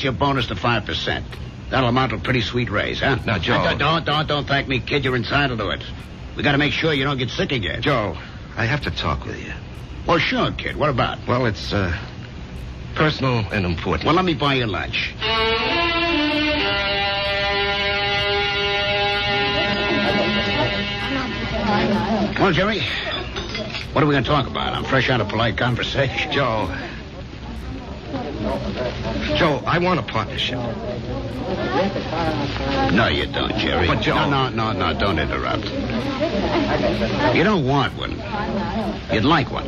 your bonus to 5%. That'll amount to a pretty sweet raise, huh? Now, Joe... Don't thank me, kid. You're entitled to it. We got to make sure you don't get sick again. Joe, I have to talk with you. Well, sure, kid. What about? Well, it's, personal and important. Well, let me buy you lunch. Well, Jerry, what are we going to talk about? I'm fresh out of polite conversation. Joe, I want a partnership. No, you don't, Jerry. But, Joe... No, don't interrupt. You don't want one. You'd like one.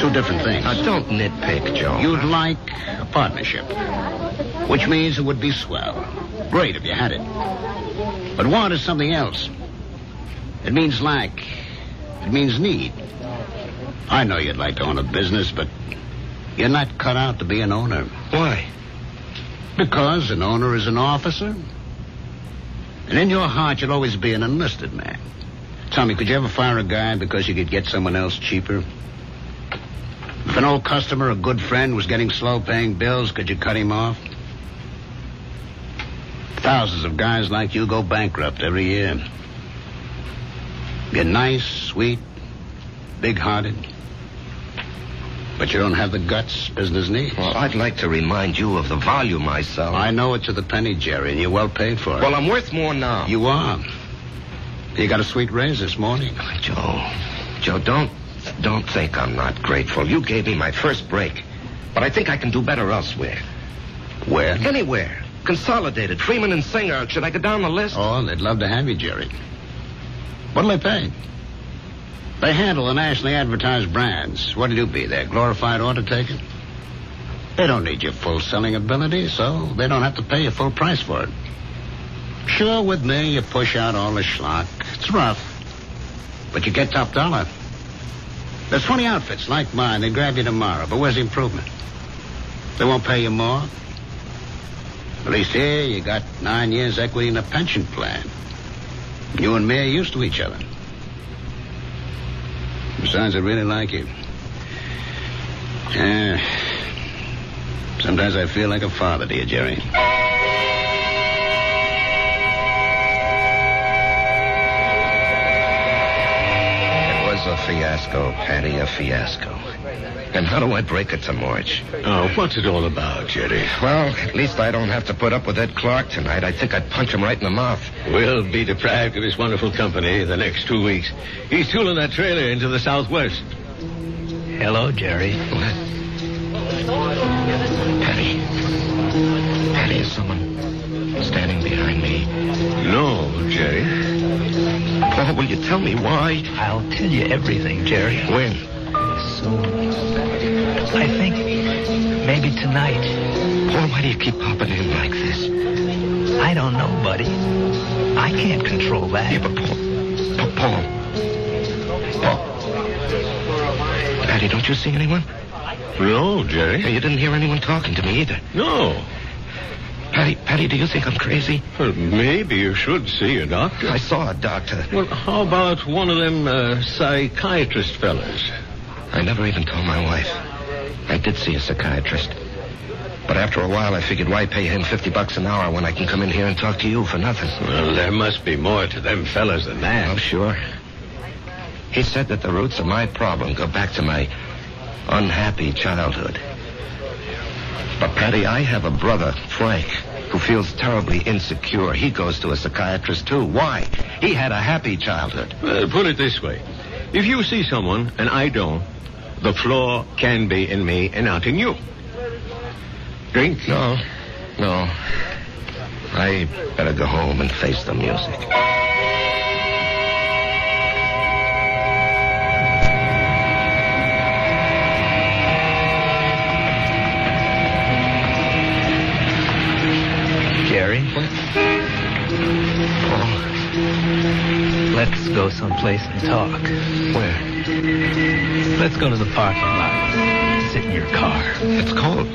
Two different things. Now, don't nitpick, Joe. You'd like a partnership, which means it would be swell. Great if you had it. But want is something else. It means lack. It means need. I know you'd like to own a business, but you're not cut out to be an owner. Why? Because an owner is an officer. And in your heart, you'll always be an enlisted man. Tell me, could you ever fire a guy because you could get someone else cheaper? If an old customer, a good friend, was getting slow paying bills, could you cut him off? Thousands of guys like you go bankrupt every year. You're nice, sweet, big-hearted. But you don't have the guts business needs. Well, I'd like to remind you of the volume I sell. I know it to the penny, Jerry, and you're well paid for it. Well, I'm worth more now. You are. You got a sweet raise this morning. Joe, don't think I'm not grateful. You gave me my first break. But I think I can do better elsewhere. Where? Anywhere. Consolidated, Freeman and Singer. Should I go down the list? Oh, they'd love to have you, Jerry. What'll they pay? They handle the nationally advertised brands. What'll you be, their glorified order taker? They don't need your full selling ability, so they don't have to pay you full price for it. Sure, with me, you push out all the schlock. It's rough, but you get top dollar. There's 20 outfits like mine. They grab you tomorrow, but where's the improvement? They won't pay you more. At least here, you got 9 years equity in a pension plan. You and me are used to each other. Besides, I really like you. Sometimes I feel like a father to you, Jerry. It was a fiasco, Patty, a fiasco. And how do I break it to March? Oh, what's it all about, Jerry? Well, at least I don't have to put up with Ed Clark tonight. I think I'd punch him right in the mouth. We'll be deprived of his wonderful company the next 2 weeks. He's tooling that trailer into the southwest. Hello, Jerry. What? Patty, is someone standing behind me? No, Jerry. Paul, will you tell me why? I'll tell you everything, Jerry. When? Soon. I think maybe tonight. Paul, why do you keep popping in like this? I don't know, buddy. I can't control that. Yeah, but Paul. Patty, don't you see anyone? No, Jerry. You didn't hear anyone talking to me either. No. Patty, do you think I'm crazy? Well, maybe you should see a doctor. I saw a doctor. Well, how about one of them psychiatrist fellas? I never even told my wife. I did see a psychiatrist. But after a while, I figured why pay him $50 an hour when I can come in here and talk to you for nothing. Well, there must be more to them fellas than that. Oh, sure. He said that the roots of my problem go back to my unhappy childhood. But, Patty, I have a brother, Frank, who feels terribly insecure. He goes to a psychiatrist, too. Why? He had a happy childhood. Well, put it this way. If you see someone, and I don't, the flaw can be in me and not in you. Drink? No. I better go home and face the music. Jerry? What? Paul. Let's go someplace and talk. Where? Let's go to the parking lot. Sit in your car. It's cold.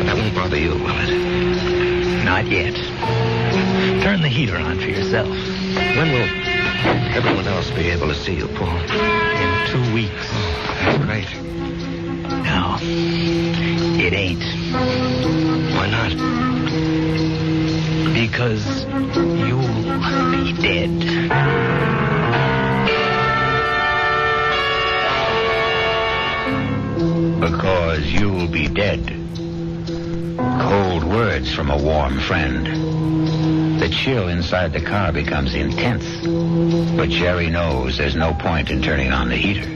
That won't bother you, will it? Not yet. Turn the heater on for yourself. When will everyone else be able to see you, Paul? In 2 weeks. Oh, that's great. No, it ain't. Why not? Because you'll be dead. Because you'll be dead. Cold words from a warm friend. The chill inside the car becomes intense. But Jerry knows there's no point in turning on the heater.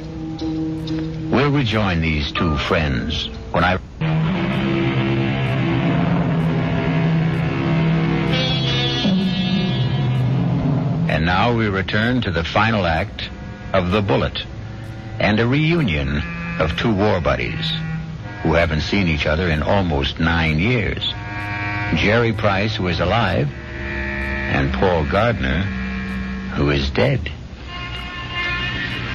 We'll rejoin these two friends when I... And now we return to the final act of The Bullet and a reunion of two war buddies who haven't seen each other in almost 9 years. Jerry Price, who is alive, and Paul Gardner, who is dead.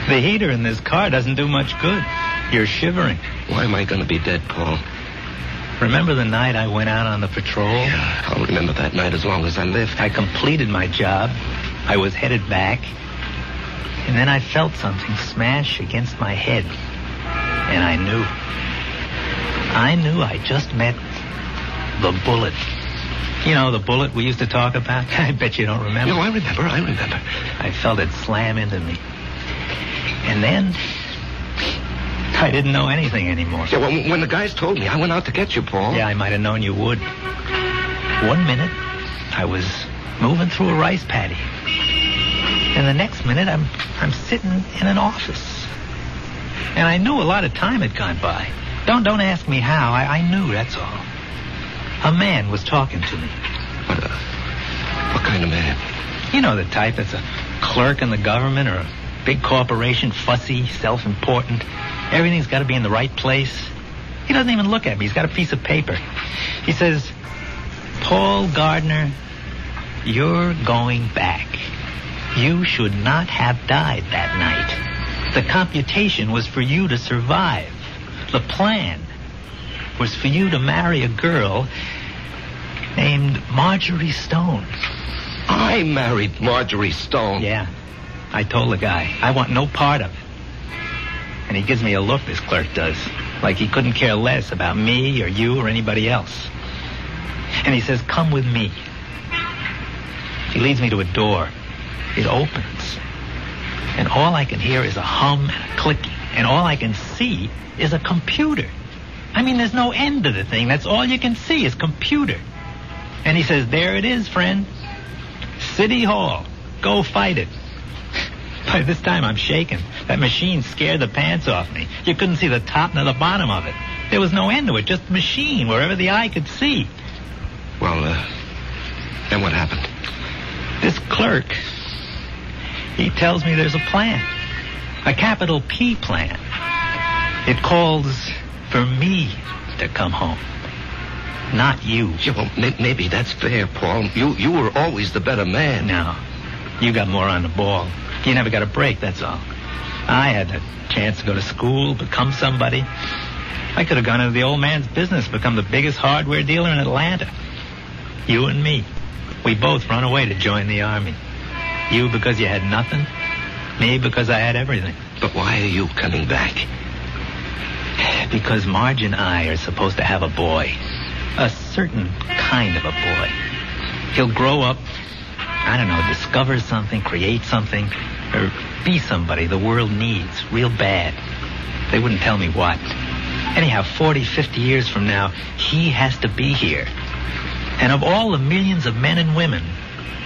The heater in this car doesn't do much good. You're shivering. Why am I going to be dead, Paul? Remember the night I went out on the patrol? Yeah, I'll remember that night as long as I live. I completed my job. I was headed back. And then I felt something smash against my head. And I knew I just met the bullet. You know, the bullet we used to talk about? I bet you don't remember. No, I remember. I felt it slam into me. And then I didn't know anything anymore. Yeah, well, when the guys told me, I went out to get you, Paul. Yeah, I might have known you would. 1 minute, I was moving through a rice paddy. And the next minute, I'm sitting in an office. And I knew a lot of time had gone by. Don't ask me how. I knew, that's all. A man was talking to me. What kind of man? You know the type that's a clerk in the government or a big corporation, fussy, self-important. Everything's got to be in the right place. He doesn't even look at me. He's got a piece of paper. He says, Paul Gardner, you're going back. You should not have died that night. The computation was for you to survive. The plan was for you to marry a girl named Marjorie Stone. I married Marjorie Stone. Yeah. I told the guy, I want no part of it. And he gives me a look, this clerk does, like he couldn't care less about me or you or anybody else. And he says, come with me. He leads me to a door. It opens. And all I can hear is a hum and a clicking. And all I can see is a computer. I mean, there's no end to the thing. That's all you can see is computer. And he says, there it is, friend. City Hall. Go fight it. By this time, I'm shaking. That machine scared the pants off me. You couldn't see the top nor the bottom of it. There was no end to it, just a machine wherever the eye could see. Well, then what happened? This clerk, he tells me there's a plan. A capital P plan. It calls for me to come home. Not you. Yeah, well, maybe that's fair, Paul. You were always the better man. No. You got more on the ball. You never got a break, that's all. I had a chance to go to school, become somebody. I could have gone into the old man's business, become the biggest hardware dealer in Atlanta. You and me. We both run away to join the army. You because you had nothing. Me because I had everything. But why are you coming back? Because Marge and I are supposed to have a boy. A certain kind of a boy. He'll grow up, I don't know, discover something, create something, or be somebody the world needs real bad. They wouldn't tell me what. Anyhow, 40, 50 years from now, he has to be here. And of all the millions of men and women,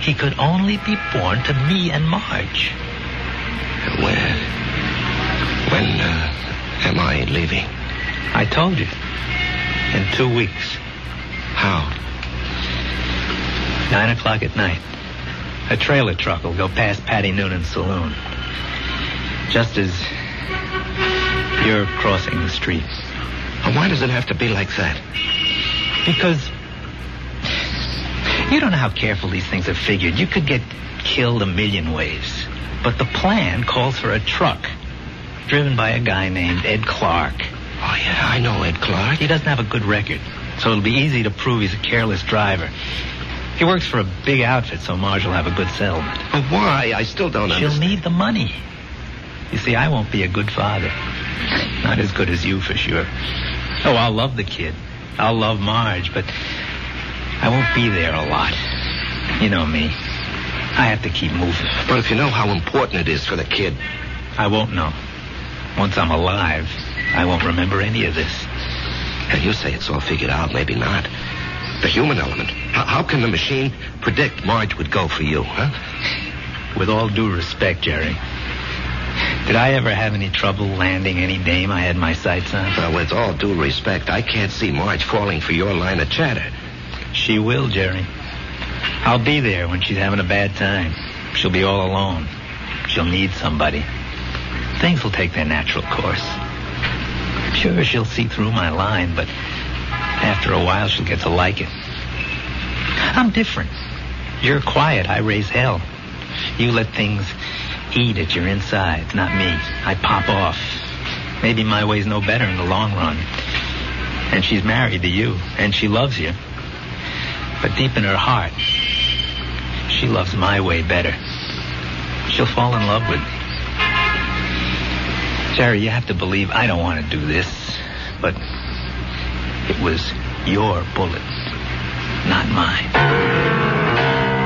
he could only be born to me and Marge. When am I leaving? I told you. In 2 weeks. How? 9 o'clock at night. A trailer truck will go past Patty Noonan's saloon. Just as you're crossing the street. And why does it have to be like that? Because you don't know how careful these things are figured. You could get killed a million ways. But the plan calls for a truck driven by a guy named Ed Clark. Oh, yeah, I know Ed Clark. He doesn't have a good record, so it'll be easy to prove he's a careless driver. He works for a big outfit, so Marge will have a good settlement. But why? I still don't understand. She'll need the money. You see, I won't be a good father. Not as good as you, for sure. Oh, I'll love the kid. I'll love Marge, but I won't be there a lot. You know me. I have to keep moving. But if you know how important it is for the kid... I won't know. Once I'm alive, I won't remember any of this. And you say it's all figured out, maybe not. The human element. How can the machine predict Marge would go for you, huh? With all due respect, Jerry, did I ever have any trouble landing any dame I had my sights on? Well, with all due respect, I can't see Marge falling for your line of chatter. She will, Jerry. I'll be there when she's having a bad time. She'll be all alone. She'll need somebody. Things will take their natural course. Sure, she'll see through my line, but after a while she'll get to like it. I'm different. You're quiet. I raise hell. You let things eat at your insides, not me. I pop off. Maybe my way's no better in the long run. And she's married to you, and she loves you. But deep in her heart, she loves my way better. She'll fall in love with me. Jerry, you have to believe I don't want to do this, but it was your bullet, not mine.